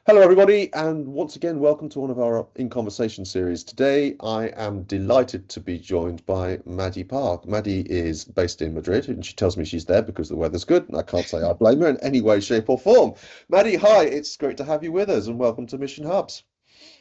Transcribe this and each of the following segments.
Hello, everybody, and once again, welcome to one of our In Conversation series. Today, I am delighted to be joined by Maddy Park. Maddy is based in Madrid, and she tells me she's there because the weather's good, and I can't say I blame her in any way, shape, or form. Maddy, hi, it's great to have you with us, and welcome to Mission Hubs.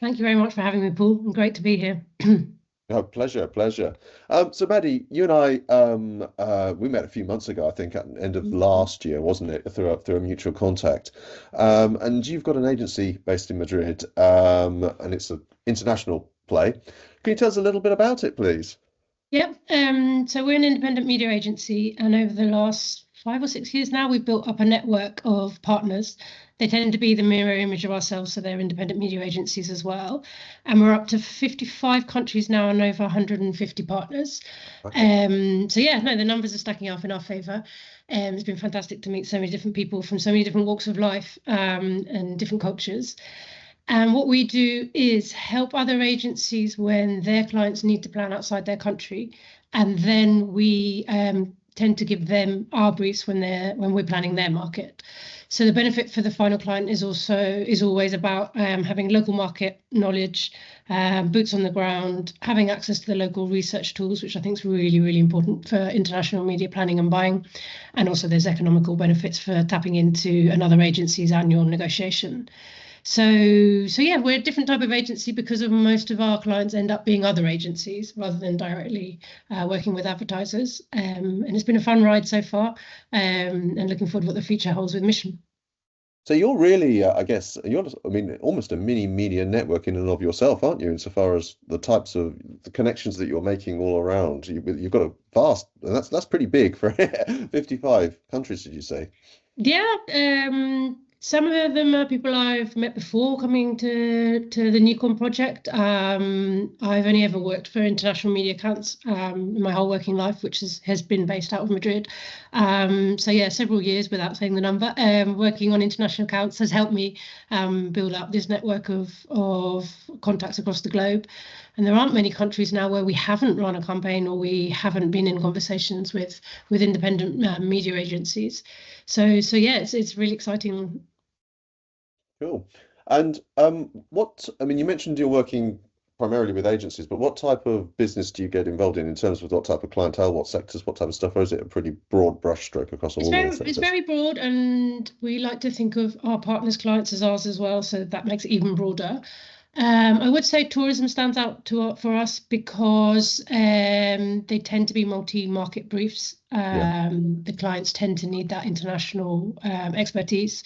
Thank you very much for having me, Paul. Great to be here. Oh, pleasure, pleasure. So, Maddy, you and I, we met a few months ago, I think, at the end of last year, wasn't it, through a mutual contact. And you've got an agency based in Madrid, and it's an international play. Can you tell us a little bit about it, please? Yep. So we're an independent media agency, and over the last 5 or 6 years now, we've built up a network of partners. They tend to be the mirror image of ourselves, so they're independent media agencies as well. And we're up to 55 countries now and over 150 partners. So yeah, no, the numbers are stacking up in our favour. It's been fantastic to meet so many different people from so many different walks of life and different cultures. And what we do is help other agencies when their clients need to plan outside their country, and then we tend to give them our briefs when we're planning their market. So the benefit for the final client is always about having local market knowledge, boots on the ground, having access to the local research tools, which I think is really, really important for international media planning and buying. And also there's economical benefits for tapping into another agency's annual negotiation. So yeah, we're a different type of agency because of most of our clients end up being other agencies rather than directly working with advertisers. And it's been a fun ride so far, and looking forward to what the future holds with Mission. So you're really, I guess, I mean, almost a mini media network in and of yourself, aren't you? Insofar as the types of the connections that you're making all around, you've got a vast, and that's pretty big for 55 countries, did you say? Yeah, some of them are people I've met before coming to the NewCom project. I've only ever worked for international media accounts in my whole working life, which has been based out of Madrid. So yeah, several years without saying the number. Working on international accounts has helped me build up this network of contacts across the globe. And there aren't many countries now where we haven't run a campaign or we haven't been in conversations with independent media agencies. So yeah, it's really exciting. Cool. And I mean, you mentioned you're working primarily with agencies, but what type of business do you get involved in terms of what type of clientele, what sectors, what type of stuff, or is it a pretty broad brushstroke across all the It's sectors? very broad, and we like to think of our partners' clients as ours as well, so that makes it even broader. I would say tourism stands out for us because they tend to be multi-market briefs. Yeah. The clients tend to need that international expertise.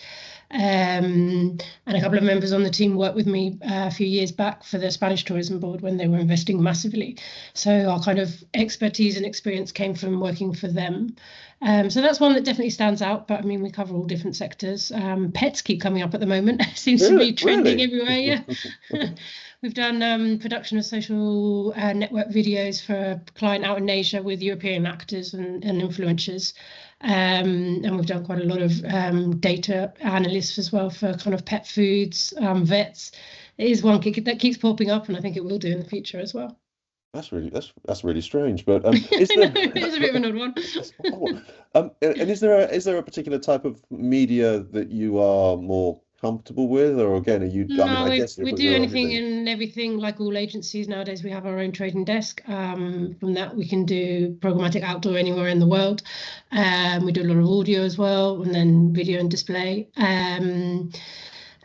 And a couple of members on the team worked with me a few years back for the Spanish Tourism Board when they were investing massively. So our kind of expertise and experience came from working for them. So that's one that definitely stands out. But I mean, we cover all different sectors. Pets keep coming up at the moment. Seems to be trending Really? everywhere. Yeah. We've done production of social network videos for a client out in Asia with European actors and influencers. And we've done quite a lot of data analysts as well for kind of pet foods, vets. It is one that keeps popping up, and I think it will do in the future as well. That's really strange. But is I there know, it is a bit of an odd one. and is there a particular type of media that you are more comfortable with, or again, are you? I mean, No, I guess you're we putting do on anything everything. and everything like all agencies nowadays. We have our own trading desk. From that, we can do programmatic outdoor anywhere in the world. We do a lot of audio as well, and then video and display.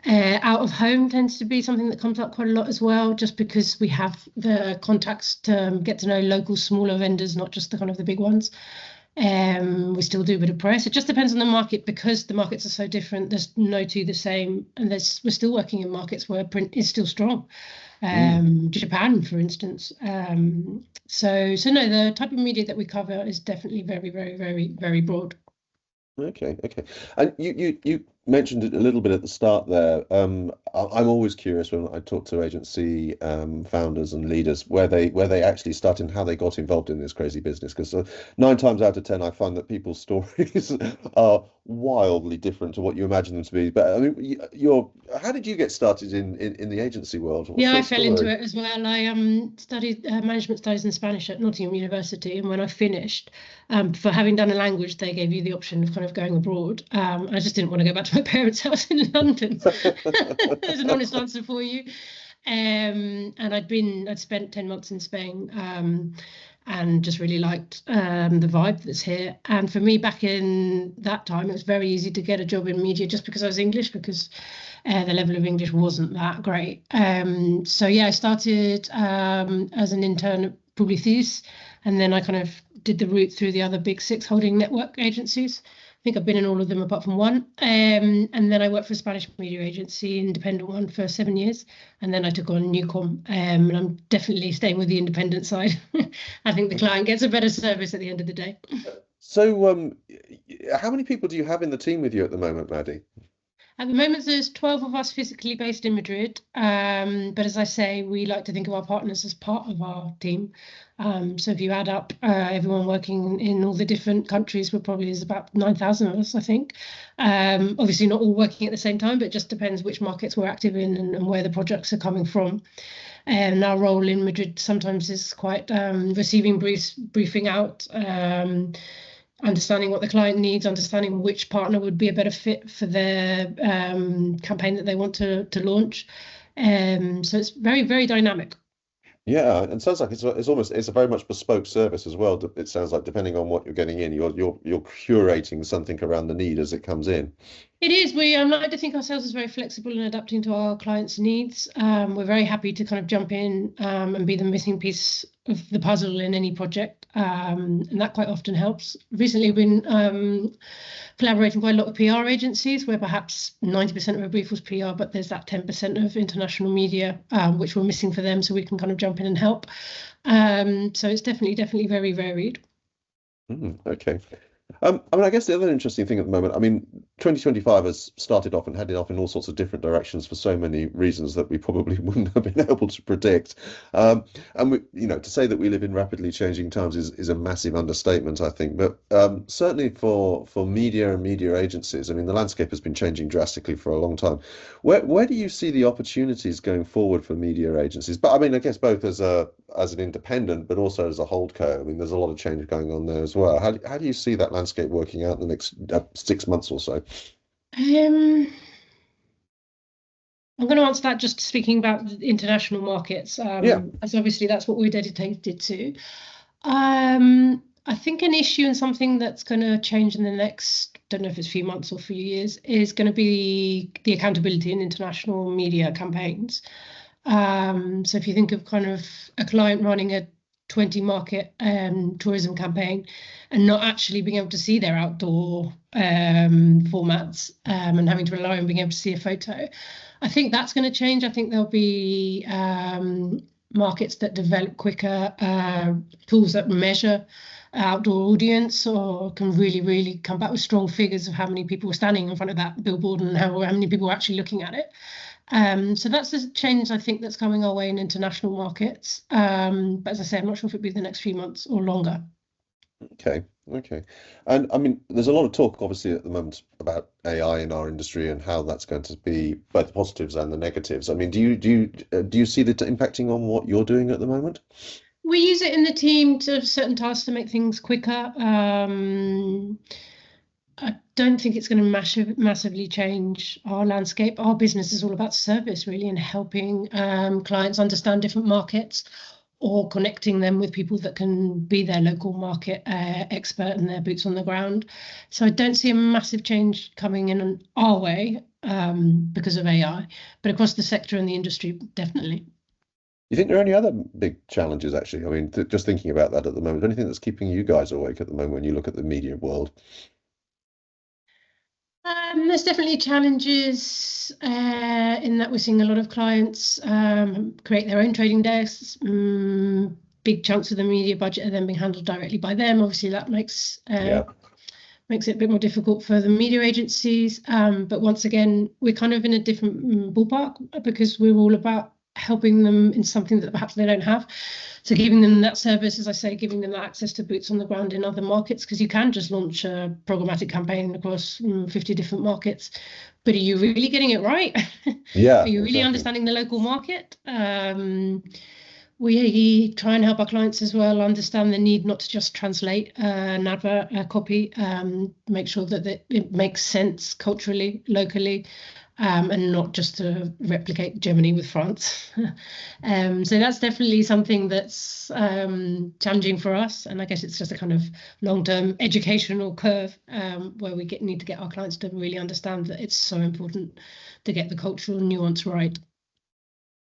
Out of home tends to be something that comes up quite a lot as well, just because we have the contacts to get to know local smaller vendors, not just the kind of the big ones. We still do a bit of press. It just depends on the market because the markets are so different. There's no two the same, and we're still working in markets where print is still strong. Mm. Japan, for instance. So no, the type of media that we cover is definitely very, very, very, very broad. Okay, okay. And you mentioned it a little bit at the start there. I'm always curious when I talk to agency founders and leaders where they actually start and how they got involved in this crazy business. Because 9 times out of 10, I find that people's stories are wildly different to what you imagine them to be. But I mean, how did you get started in the agency world? What's Yeah, your I fell into story? it as well. I studied management studies in Spanish at Nottingham University, and when I finished, for having done a language, they gave you the option of kind of going abroad. I just didn't want to go back to my parents' house in London. There's an honest answer for you. And I'd spent 10 months in Spain, and just really liked the vibe that's here. And for me, back in that time, it was very easy to get a job in media just because I was English, because the level of English wasn't that great. So yeah, I started as an intern at Publicis, and then I kind of did the route through the other big 6 holding network agencies. I think I've been in all of them apart from one. And then I worked for a Spanish media agency, independent one, for 7 years. And then I took on NewCom. And I'm definitely staying with the independent side. I think the client gets a better service at the end of the day. So, how many people do you have in the team with you at the moment, Maddy? At the moment, there's 12 of us physically based in Madrid. But as I say, we like to think of our partners as part of our team. So if you add up everyone working in all the different countries, we're probably is about 9,000 of us, I think. Obviously not all working at the same time, but it just depends which markets we're active in and where the projects are coming from. And our role in Madrid sometimes is quite receiving briefs, briefing out, understanding what the client needs, understanding which partner would be a better fit for their campaign that they want to launch. So it's very, very dynamic. Yeah, and sounds like it's a very much bespoke service as well. It sounds like depending on what you're getting in, you're curating something around the need as it comes in. It is. We like to think ourselves as very flexible and adapting to our clients' needs. We're very happy to kind of jump in and be the missing piece of the puzzle in any project, and that quite often helps. Recently, we've been collaborating quite a lot with PR agencies, where perhaps 90% of a brief was PR, but there's that 10% of international media which we're missing for them, so we can kind of jump in and help. So it's definitely very varied. Okay. I mean, I guess the other interesting thing at the moment, I mean, 2025 has started off and headed off in all sorts of different directions for so many reasons that we probably wouldn't have been able to predict. And to say that we live in rapidly changing times is a massive understatement, I think. But certainly for media and media agencies, I mean, the landscape has been changing drastically for a long time. Where do you see the opportunities going forward for media agencies? But I mean, I guess both as an independent, but also as a holdco. I mean, there's a lot of change going on there as well. How do you see that landscape working out in the next 6 months or so? I'm going to answer that just speaking about the international markets, as obviously that's what we're dedicated to. I think an issue and something that's going to change in the next, don't know if it's a few months or a few years, is going to be the accountability in international media campaigns. So if you think of kind of a client running a 20 market tourism campaign and not actually being able to see their outdoor formats and having to rely on being able to see a photo, I think that's going to change. I think there'll be markets that develop quicker, tools that measure outdoor audience, or can really come back with strong figures of how many people are standing in front of that billboard and how many people are actually looking at it. So that's the change I think that's coming our way in international markets. But as I say, I'm not sure if it'll be the next few months or longer. Okay. And I mean, there's a lot of talk, obviously, at the moment about AI in our industry and how that's going to be both the positives and the negatives. I mean, do you see that impacting on what you're doing at the moment? We use it in the team to certain tasks to make things quicker. I don't think it's going to massively change our landscape. Our business is all about service, really, and helping clients understand different markets, or connecting them with people that can be their local market expert and their boots on the ground. So I don't see a massive change coming in our way because of AI, but across the sector and the industry, definitely. You think there are any other big challenges, actually? I mean, just thinking about that at the moment, anything that's keeping you guys awake at the moment when you look at the media world? There's definitely challenges in that we're seeing a lot of clients create their own trading desks. Big chunks of the media budget are then being handled directly by them. Obviously, that makes it a bit more difficult for the media agencies. But once again, we're kind of in a different ballpark, because we're all about helping them in something that perhaps they don't have. So giving them that service, as I say, giving them that access to boots on the ground in other markets, because you can just launch a programmatic campaign across 50 different markets. But are you really getting it right? Yeah. Are you really understanding the local market? We try and help our clients as well understand the need not to just translate an advert, a copy, make sure that it makes sense culturally, locally. and not just to replicate Germany with France. So that's definitely something that's challenging for us. And I guess it's just a kind of long-term educational curve where we need to get our clients to really understand that it's so important to get the cultural nuance right.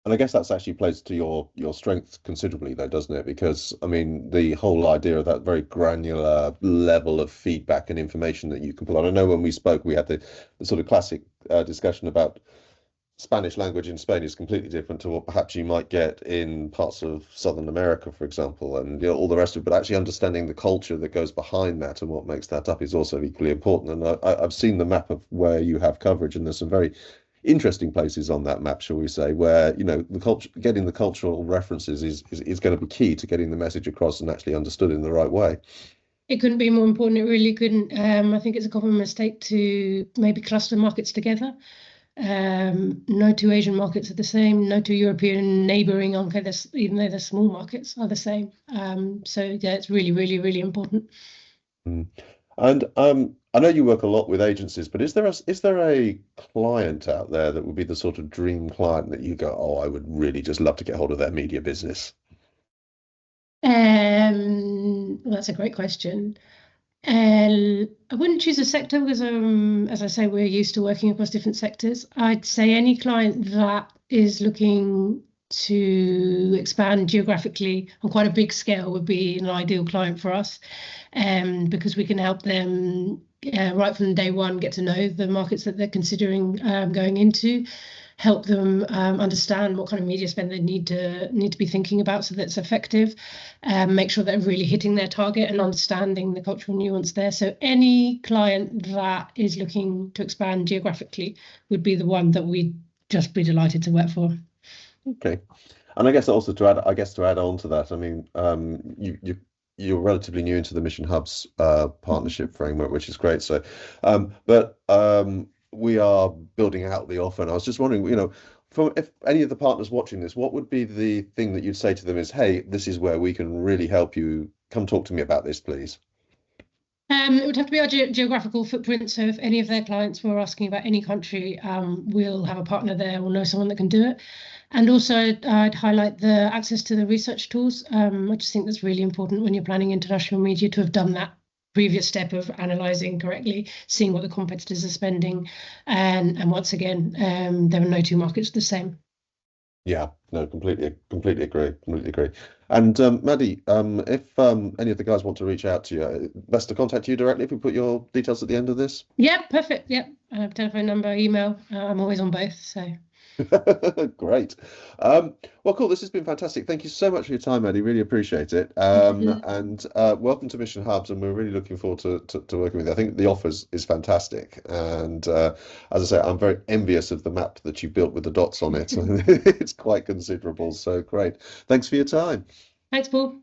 And I guess that's actually plays to your strength considerably, though, doesn't it? Because I mean, the whole idea of that very granular level of feedback and information that you can pull on. I know when we spoke, we had the sort of classic discussion about Spanish language in Spain is completely different to what perhaps you might get in parts of Southern America, for example, and all the rest of it. But actually understanding the culture that goes behind that and what makes that up is also equally important. And I've seen the map of where you have coverage, and there's some very interesting places on that map, shall we say, where the culture, getting the cultural references is going to be key to getting the message across and actually understood in the right way. It couldn't be more important. It really couldn't. I think it's a common mistake to maybe cluster markets together. No two Asian markets are the same. No two European neighbouring, even though they're small markets, are the same. So yeah, it's really, really, really important. Mm. And I know you work a lot with agencies, but is there a client out there that would be the sort of dream client that you go, oh, I would really just love to get hold of their media business? Well, that's a great question. I wouldn't choose a sector because, as I say, we're used to working across different sectors. I'd say any client that is looking to expand geographically on quite a big scale would be an ideal client for us, because we can help them right from day one get to know the markets that they're considering going into, help them understand what kind of media spend they need to be thinking about so that it's effective, make sure they're really hitting their target and understanding the cultural nuance there. So any client that is looking to expand geographically would be the one that we'd just be delighted to work for. Okay. And I guess also to add on to that, I mean, you're relatively new into the Mission Hubs partnership framework, which is great. So, but we are building out the offer, and I was just wondering, if any of the partners watching this, what would be the thing that you'd say to them is, hey, this is where we can really help you. Come talk to me about this, please. It would have to be our geographical footprint. So if any of their clients were asking about any country, we'll have a partner there or know someone that can do it. And also I'd highlight the access to the research tools. I just think that's really important when you're planning international media to have done that previous step of analysing correctly, seeing what the competitors are spending. And once again, there are no two markets the same. Yeah, no, completely agree. And Maddy, if any of the guys want to reach out to you, best to contact you directly if we put your details at the end of this. Yeah, perfect. Yeah, telephone number, email. I'm always on both. So. Great. Well, cool. This has been fantastic. Thank you so much for your time, Maddy. Really appreciate it. And welcome to Mission Hubs, and we're really looking forward to working with you. I think the offer is fantastic, and as I say, I'm very envious of the map that you built with the dots on it. It's quite considerable. So great. Thanks for your time. Thanks, Paul.